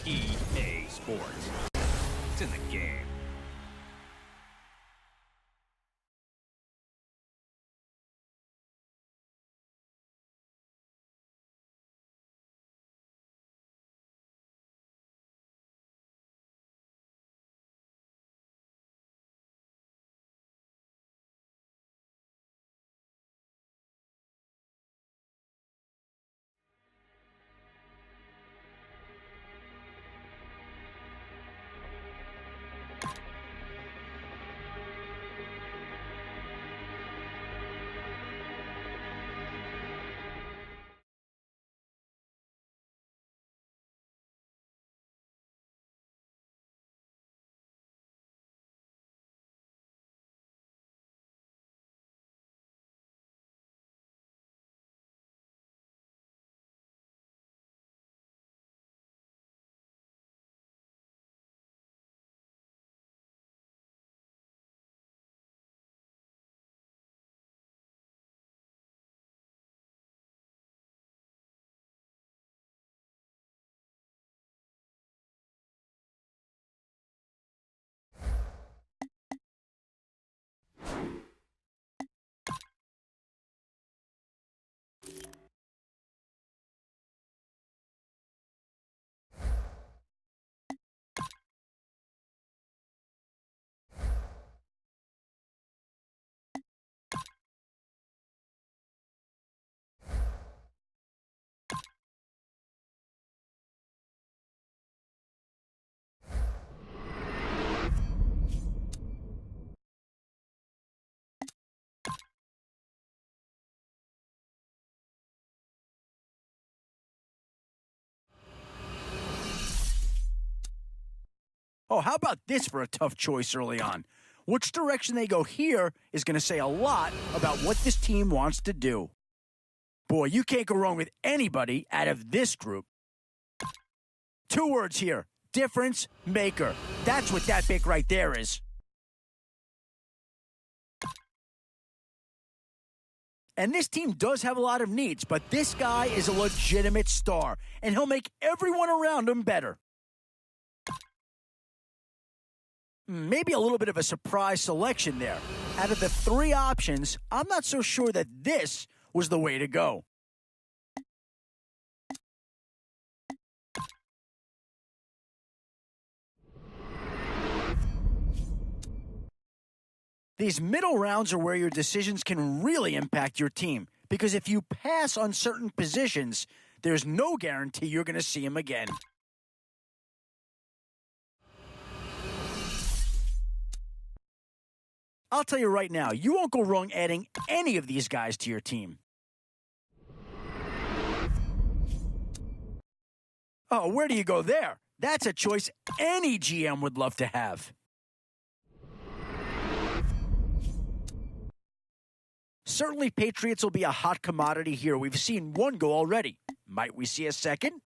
EA Sports. It's in the game. Oh, how about this for a tough choice early on? Which direction they go here is going to say a lot about what this team wants to do. Boy, you can't go wrong with anybody out of this group. 2 words here: difference maker. That's what that pick right there is. And this team does have a lot of needs, but this guy is a legitimate star, and he'll make everyone around him better. Maybe a little bit of a surprise selection there. Out of the 3 options, I'm not so sure that this was the way to go. These middle rounds are where your decisions can really impact your team, because if you pass on certain positions, there's no guarantee you're going to see them again. I'll tell you right now, you won't go wrong adding any of these guys to your team. Oh, where do you go there? That's a choice any GM would love to have. Certainly, Patriots will be a hot commodity here. We've seen 1 go already. Might we see a second?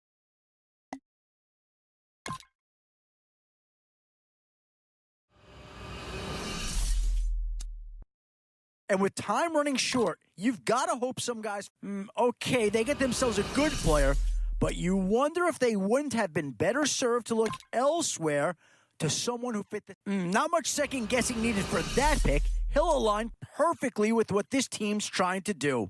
And with time running short, you've got to hope some guys, okay, they get themselves a good player, but you wonder if they wouldn't have been better served to look elsewhere to someone who fit the... Not much second guessing needed for that pick. He'll align perfectly with what this team's trying to do.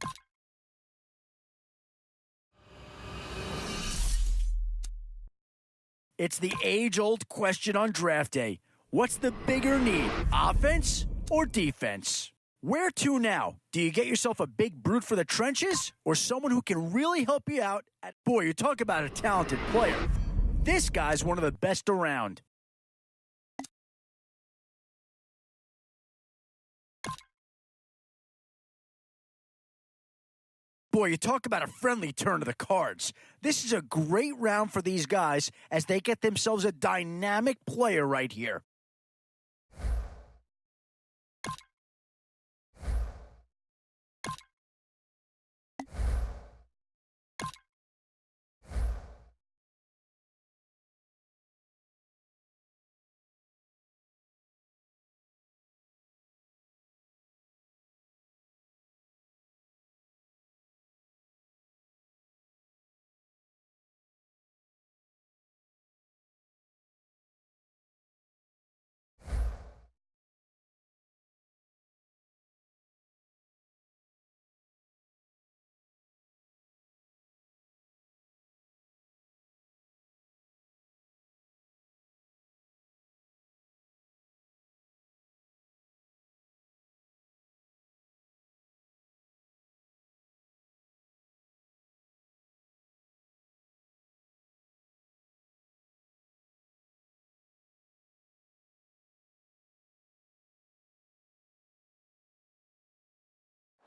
It's the age-old question on draft day. What's the bigger need, offense or defense? Where to now? Do you get yourself a big brute for the trenches or someone who can really help you out? Boy, you talk about a talented player. This guy's one of the best around. Boy, you talk about a friendly turn of the cards. This is a great round for these guys as they get themselves a dynamic player right here.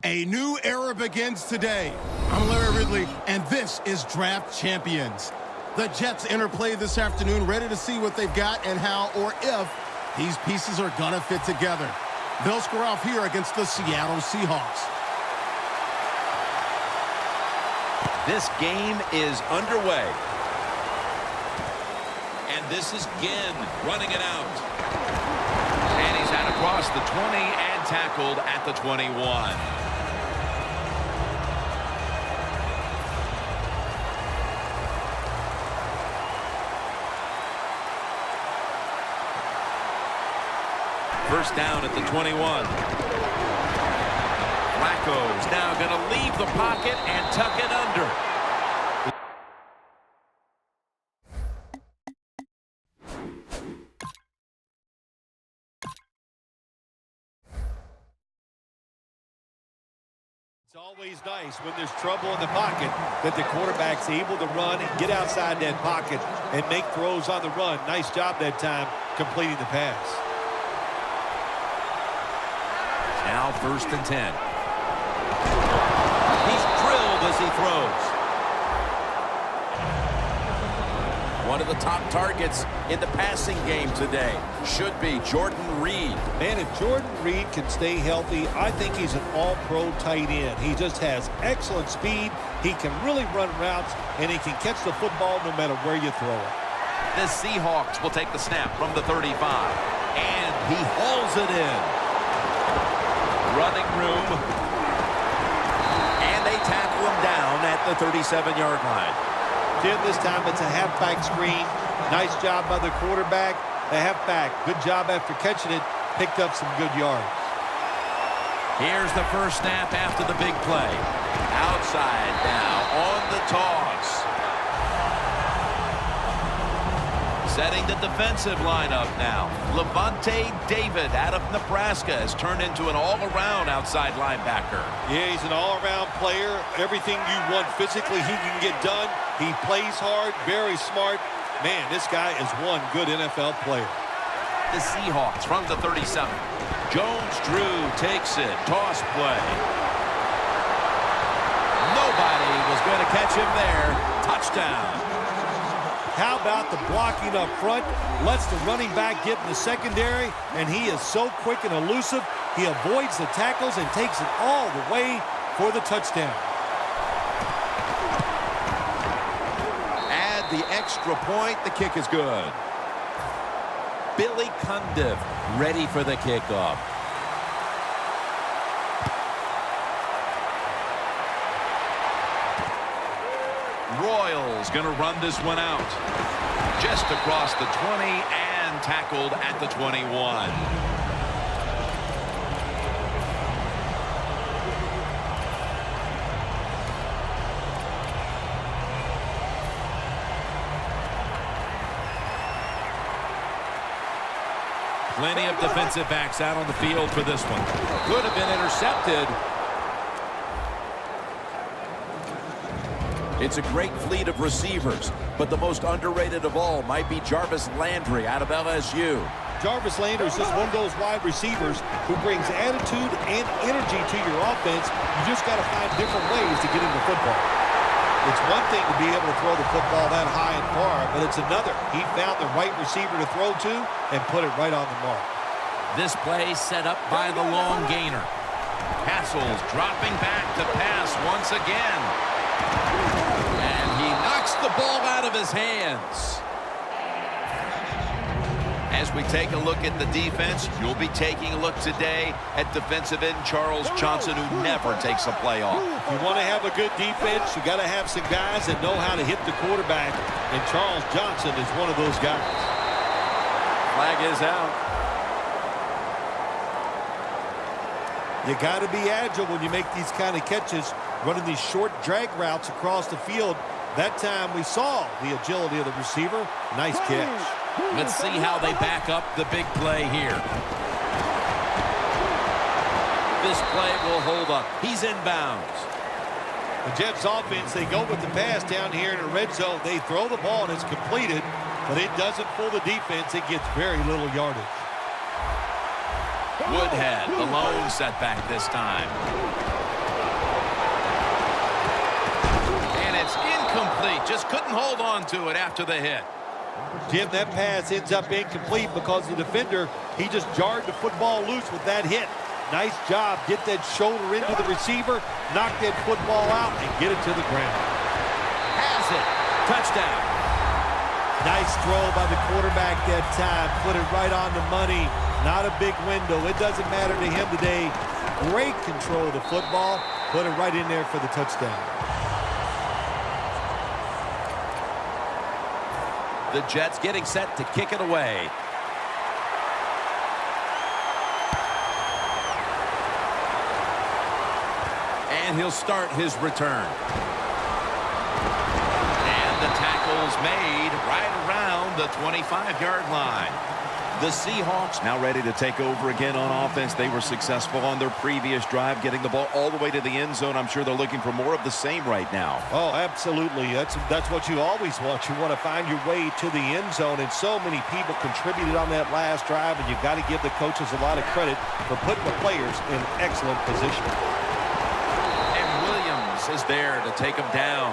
A new era begins today. I'm Larry Ridley, and this is Draft Champions. The Jets interplay this afternoon, ready to see what they've got and how or if these pieces are going to fit together. They'll square off here against the Seattle Seahawks. This game is underway. And this is Ginn running it out. And he's out across the 20 and tackled at the 21. First down at the 21. Flacco's now going to leave the pocket and tuck it under. It's always nice when there's trouble in the pocket that the quarterback's able to run and get outside that pocket and make throws on the run. Nice job that time completing the pass. Now 1st and 10. He's drilled as he throws. One of the top targets in the passing game today should be Jordan Reed. Man, if Jordan Reed can stay healthy, I think he's an all-pro tight end. He just has excellent speed. He can really run routes, and he can catch the football no matter where you throw it. The Seahawks will take the snap from the 35. And he hauls it in. Running room. And they tackle him down at the 37-yard line. Jim, this time it's a halfback screen. Nice job by the quarterback. The halfback, good job after catching it. Picked up some good yards. Here's the first snap after the big play. Outside now on the toss. Setting the defensive lineup now. Levante David out of Nebraska has turned into an all-around outside linebacker. Yeah, he's an all-around player. Everything you want physically, he can get done. He plays hard, very smart. Man, this guy is one good NFL player. The Seahawks from the 37. Jones-Drew takes it. Toss play. Nobody was going to catch him there. Touchdown. How about the blocking up front? Lets the running back get in the secondary, and he is so quick and elusive. He avoids the tackles and takes it all the way for the touchdown. Add the extra point. The kick is good. Billy Cundiff ready for the kickoff. Royals going to run this one out. Just across the 20 and tackled at the 21. Plenty of defensive backs out on the field for this one. Could have been intercepted. It's a great fleet of receivers, but the most underrated of all might be Jarvis Landry out of LSU. Jarvis Landry is just one of those wide receivers who brings attitude and energy to your offense. You just got to find different ways to get him the football. It's one thing to be able to throw the football that high and far, but it's another. He found the right receiver to throw to and put it right on the mark. This play set up by the long gainer. Castles dropping back to pass once again. And he knocks the ball out of his hands. As we take a look at the defense, you'll be taking a look today at defensive end Charles Johnson, who never takes a play off. You want to have a good defense, you got to have some guys that know how to hit the quarterback, and Charles Johnson is one of those guys. Flag is out. You got to be agile when you make these kind of catches, running these short drag routes across the field. That time we saw the agility of the receiver. Nice catch. Let's see how they back up the big play here. This play will hold up. He's inbounds. The Jets offense, they go with the pass down here in the red zone. They throw the ball and it's completed, but it doesn't fool the defense. It gets very little yardage. Woodhead, the lone setback this time. Incomplete. Just couldn't hold on to it after the hit. Jim, that pass ends up incomplete because the defender, he just jarred the football loose with that hit. Nice job. Get that shoulder into the receiver, knock that football out, and get it to the ground. Has it. Touchdown. Nice throw by the quarterback that time. Put it right on the money. Not a big window. It doesn't matter to him today. Great control of the football. Put it right in there for the touchdown. The Jets getting set to kick it away. And he'll start his return. And the tackle's made right around the 25-yard line. The Seahawks now ready to take over again on offense. They were successful on their previous drive, getting the ball all the way to the end zone. I'm sure they're looking for more of the same right now. Oh, absolutely. That's what you always want. You want to find your way to the end zone, and so many people contributed on that last drive, and you've got to give the coaches a lot of credit for putting the players in excellent position. And Williams is there to take them down.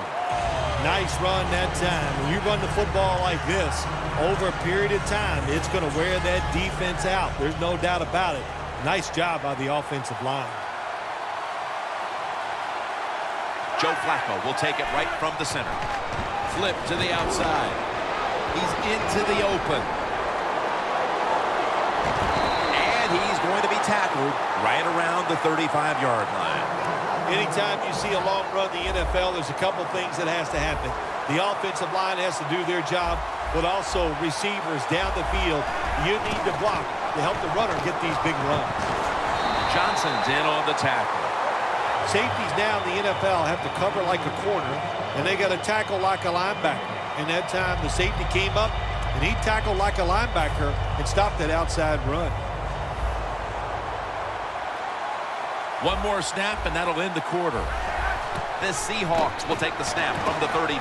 Nice run that time. When you run the football like this, over a period of time, it's going to wear that defense out. There's no doubt about it. Nice job by the offensive line. Joe Flacco will take it right from the center. Flip to the outside. He's into the open. And he's going to be tackled right around the 35-yard line. Anytime you see a long run in the NFL, there's a couple things that has to happen. The offensive line has to do their job, but also receivers down the field. You need to block to help the runner get these big runs. Johnson's in on the tackle. Safeties now in the NFL have to cover like a corner, and they got to tackle like a linebacker. And that time, the safety came up, and he tackled like a linebacker and stopped that outside run. One more snap, and that'll end the quarter. The Seahawks will take the snap from the 35.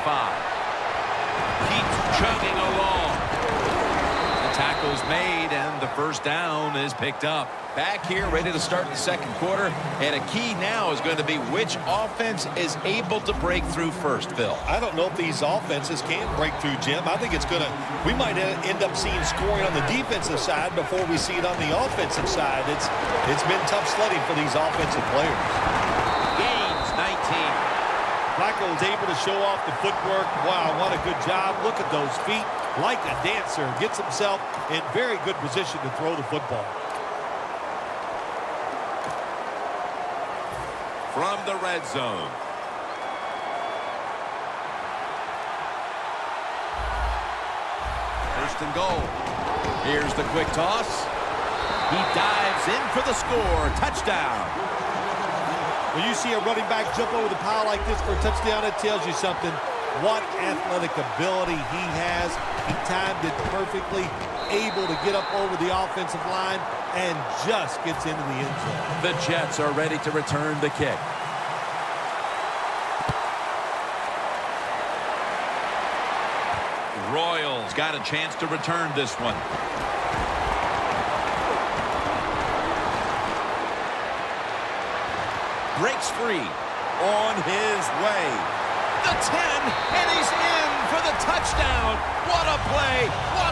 Keeps chugging along. The tackle's made, and the first down is picked up. Back here, ready to start the second quarter, and a key now is going to be which offense is able to break through first, Phil. I don't know if these offenses can break through, Jim. I think we might end up seeing scoring on the defensive side before we see it on the offensive side. It's been tough sledding for these offensive players. Gains 19. Flacco is able to show off the footwork. Wow, what a good job. Look at those feet. Like a dancer. Gets himself in very good position to throw the football. From the red zone. First and goal. Here's the quick toss. He dives in for the score. Touchdown. When you see a running back jump over the pile like this for a touchdown, it tells you something. What athletic ability he has. He timed it perfectly, able to get up over the offensive line, and just gets into the end zone. The Jets are ready to return the kick. Royals got a chance to return this one. Breaks free on his way. The 10, and he's in for the touchdown. What a play. What a